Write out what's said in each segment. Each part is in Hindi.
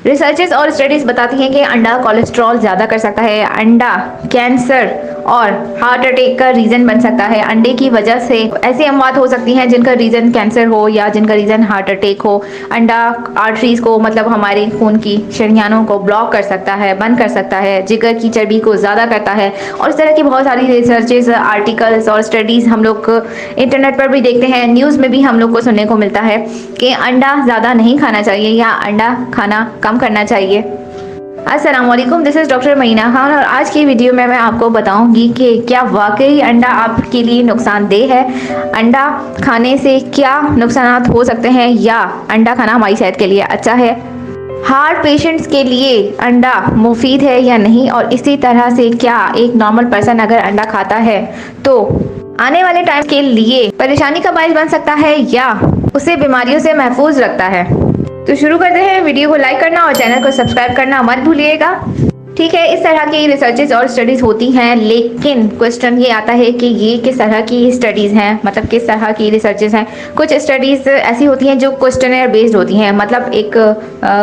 रिसर्चेस और स्टडीज बताती हैं कि अंडा कोलेस्ट्रॉल ज़्यादा कर सकता है। अंडा कैंसर और हार्ट अटैक का रीज़न बन सकता है। अंडे की वजह से ऐसी अमवात हो सकती हैं जिनका रीज़न कैंसर हो या जिनका रीज़न हार्ट अटैक हो। अंडा आर्टरीज को मतलब हमारे खून की शरियानों को ब्लॉक कर सकता है, बंद कर सकता है, जिगर की चर्बी को ज़्यादा करता है और इस तरह की बहुत सारी रिसर्चेस, आर्टिकल्स और स्टडीज़ हम लोग इंटरनेट पर भी देखते हैं, न्यूज़ में भी हम लोग को सुनने को मिलता है कि अंडा ज़्यादा नहीं खाना चाहिए या अंडा खाना कम करना चाहिए। अस्सलाम वालेकुम, दिस इज़ डॉक्टर महीना खान और आज की वीडियो में मैं आपको बताऊंगी कि क्या वाकई अंडा आपके लिए नुकसानदेह है, अंडा खाने से क्या नुकसान हो सकते हैं या अंडा खाना हमारी सेहत के लिए अच्छा है, हार्ट पेशेंट्स के लिए अंडा मुफीद है या नहीं, और इसी तरह से क्या एक नॉर्मल पर्सन अगर अंडा खाता है तो आने वाले टाइम के लिए परेशानी का बायस बन सकता है या उसे बीमारियों से महफूज रखता है। तो शुरू करते हैं। वीडियो को लाइक करना और चैनल को सब्सक्राइब करना मत भूलिएगा। ठीक है, इस तरह की रिसर्चेस और स्टडीज होती हैं, लेकिन क्वेश्चन ये आता है कि ये किस तरह की स्टडीज हैं, मतलब किस तरह की रिसर्चेस हैं। कुछ स्टडीज ऐसी होती हैं जो क्वेश्चनर बेस्ड होती हैं, मतलब एक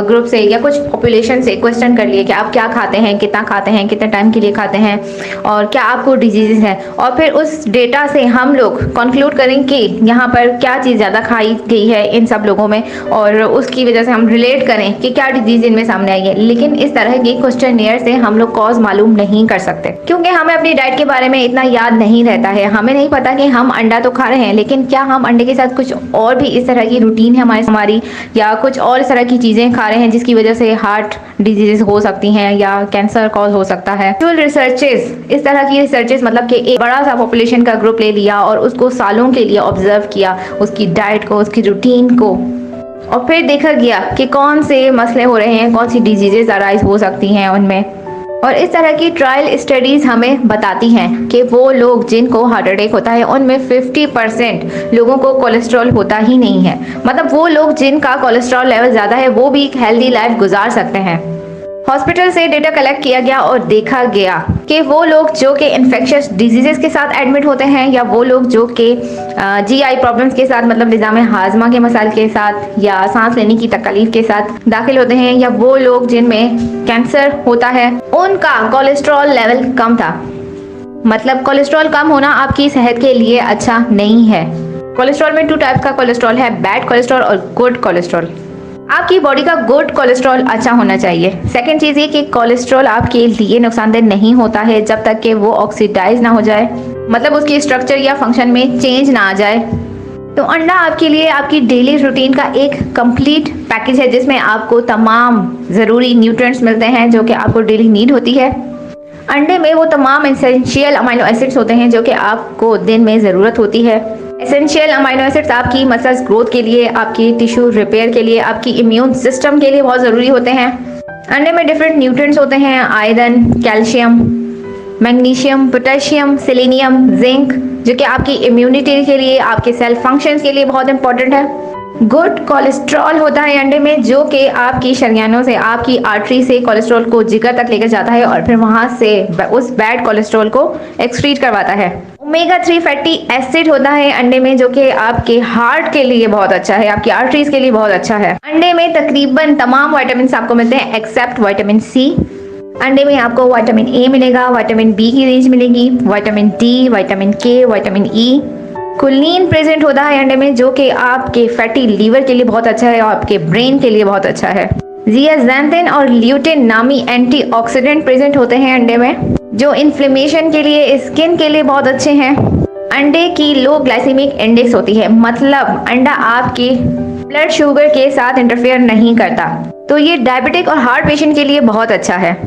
ग्रुप से या कुछ पॉपुलेशन से क्वेश्चन कर लिए कि आप क्या खाते हैं, कितना खाते हैं, कितने टाइम के लिए खाते हैं और क्या आपको डिजीजेस हैं, और फिर उस डेटा से हम लोग कंक्लूड करें कि यहाँ पर क्या चीज़ ज़्यादा खाई गई है इन सब लोगों में और उसकी वजह से हम रिलेट करें कि क्या डिजीज इनमें सामने आई है। लेकिन इस तरह की क्वेश्चन से हम लोग कॉज मालूम नहीं कर सकते क्योंकि हमें अपनी डाइट के बारे में इतना याद नहीं रहता है। हमें नहीं पता कि हम अंडा तो खा रहे हैं, लेकिन क्या हम अंडे के साथ कुछ और भी इस तरह की रूटीन है हमारी या कुछ और इस तरह की चीजें खा रहे हैं जिसकी वजह से हार्ट डिजीजेस हो सकती हैं या कैंसर कॉज हो सकता है। रिसर्चेस, इस तरह की रिसर्चेस मतलब कि एक बड़ा सा पॉपुलेशन का ग्रुप ले लिया और उसको सालों के लिए ऑब्जर्व किया, उसकी डाइट को, उसकी रूटीन को, और फिर देखा गया कि कौन से मसले हो रहे हैं, कौन सी डिजीजेस अराइज हो सकती हैं उनमें। और इस तरह की ट्रायल स्टडीज हमें बताती हैं कि वो लोग जिनको हार्ट अटैक होता है उनमें 50% लोगों को कोलेस्ट्रॉल होता ही नहीं है। मतलब वो लोग जिनका कोलेस्ट्रॉल लेवल ज़्यादा है वो भी एक हेल्दी लाइफ गुजार सकते हैं। हॉस्पिटल से डेटा कलेक्ट किया गया और देखा गया कि वो लोग जो कि इन्फेक्शियस डिजीजेस के साथ एडमिट होते हैं या वो लोग जो कि जीआई प्रॉब्लम्स के साथ, मतलब निज़ाम हाजमा के मसाइल के साथ या सांस लेने की तकलीफ के साथ दाखिल होते हैं, या वो लोग जिनमें कैंसर होता है, उनका कोलेस्ट्रॉल लेवल कम था। मतलब कोलेस्ट्रॉल कम होना आपकी सेहत के लिए अच्छा नहीं है। कोलेस्ट्रॉल में 2 टाइप्स का कोलेस्ट्रॉल है, बैड कोलेस्ट्रॉल और गुड कोलेस्ट्रॉल। आपकी बॉडी का गुड कोलेस्ट्रॉल अच्छा होना चाहिए। सेकंड चीज़ ये कि कोलेस्ट्रॉल आपके लिए नुकसानदेह नहीं होता है जब तक कि वो ऑक्सीडाइज ना हो जाए, मतलब उसकी स्ट्रक्चर या फंक्शन में चेंज ना आ जाए। तो अंडा आपके लिए आपकी डेली रूटीन का एक कंप्लीट पैकेज है जिसमें आपको तमाम ज़रूरी न्यूट्रिएंट्स मिलते हैं जो कि आपको डेली नीड होती है। अंडे में वो तमाम एसेंशियल अमीनो एसिड्स होते हैं जो कि आपको दिन में ज़रूरत होती है। एसेंशियल अमीनो एसिड्स आपकी मसल्स ग्रोथ के लिए, आपकी टिश्यू रिपेयर के लिए, आपकी इम्यून सिस्टम के लिए बहुत ज़रूरी होते हैं। अंडे में डिफरेंट न्यूट्रिएंट्स होते हैं, iron, calcium, magnesium, potassium, selenium, zinc, जो कि आपकी इम्यूनिटी के लिए, आपके सेल फंक्शंस के लिए बहुत इंपॉर्टेंट है। गुड कोलेस्ट्रॉल होता है अंडे में जो कि आपकी शरियानों से, आपकी आर्टरी से कोलेस्ट्रॉल को जिगर तक लेकर जाता है और फिर वहां से उस बैड कोलेस्ट्रॉल को एक्सक्रीट करवाता है। ओमेगा 3 फैटी एसिड होता है अंडे में जो कि आपके हार्ट के लिए बहुत अच्छा है, आपकी आर्टरीज के लिए बहुत अच्छा है। अंडे में तकरीबन तमाम विटामिन आपको मिलते हैं एक्सेप्ट विटामिन सी। अंडे में आपको विटामिन ए मिलेगा, विटामिन बी की रेंज मिलेगी, विटामिन डी, विटामिन के, विटामिन ई। कुलीन प्रेजेंट होता है अंडे में जो कि आपके फैटी लीवर के लिए बहुत अच्छा है और आपके ब्रेन के लिए बहुत अच्छा है। जियाज़ैंथिन और ल्यूटिन नामी एंटीऑक्सीडेंट प्रेजेंट होते हैं अंडे में जो इन्फ्लेमेशन के लिए, स्किन के लिए बहुत अच्छे हैं। अंडे की लो ग्लाइसेमिक इंडेक्स होती है, मतलब अंडा आपके ब्लड शुगर के साथ इंटरफेयर नहीं करता, तो ये डायबिटिक और हार्ट पेशेंट के लिए बहुत अच्छा है।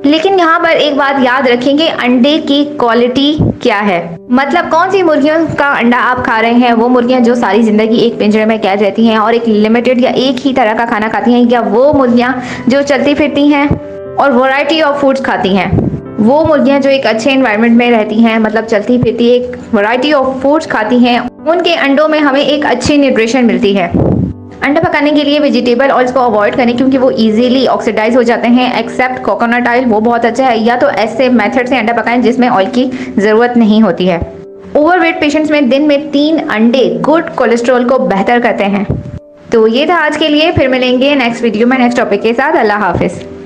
लेकिन यहाँ पर एक बात याद रखें कि अंडे की क्वालिटी क्या है, मतलब कौन सी मुर्गियों का अंडा आप खा रहे हैं। वो मुर्गियाँ जो सारी जिंदगी एक पिंजरे में कैद रहती हैं और एक लिमिटेड या एक ही तरह का खाना खाती हैं, या वो मुर्गियाँ जो चलती फिरती हैं और वैरायटी ऑफ फूड्स खाती हैं। वो मुर्गियाँ जो एक अच्छे एनवायरनमेंट में रहती हैं, मतलब चलती फिरती एक वैरायटी ऑफ फूड्स खाती हैं, उनके अंडों में हमें एक अच्छी न्यूट्रिशन मिलती है। अंडा पकाने के लिए वेजिटेबल ऑयल्स को अवॉइड करें क्योंकि वो इजीली ऑक्सीडाइज हो जाते हैं, एक्सेप्ट कोकोनट ऑयल, वो बहुत अच्छा है। या तो ऐसे मेथड से अंडा पकाएं जिसमें ऑयल की ज़रूरत नहीं होती है। ओवरवेट पेशेंट्स में दिन में 3 अंडे गुड कोलेस्ट्रॉल को बेहतर करते हैं। तो ये था आज के लिए, फिर मिलेंगे नेक्स्ट वीडियो में नेक्स्ट टॉपिक के साथ। अल्लाह हाफिज़।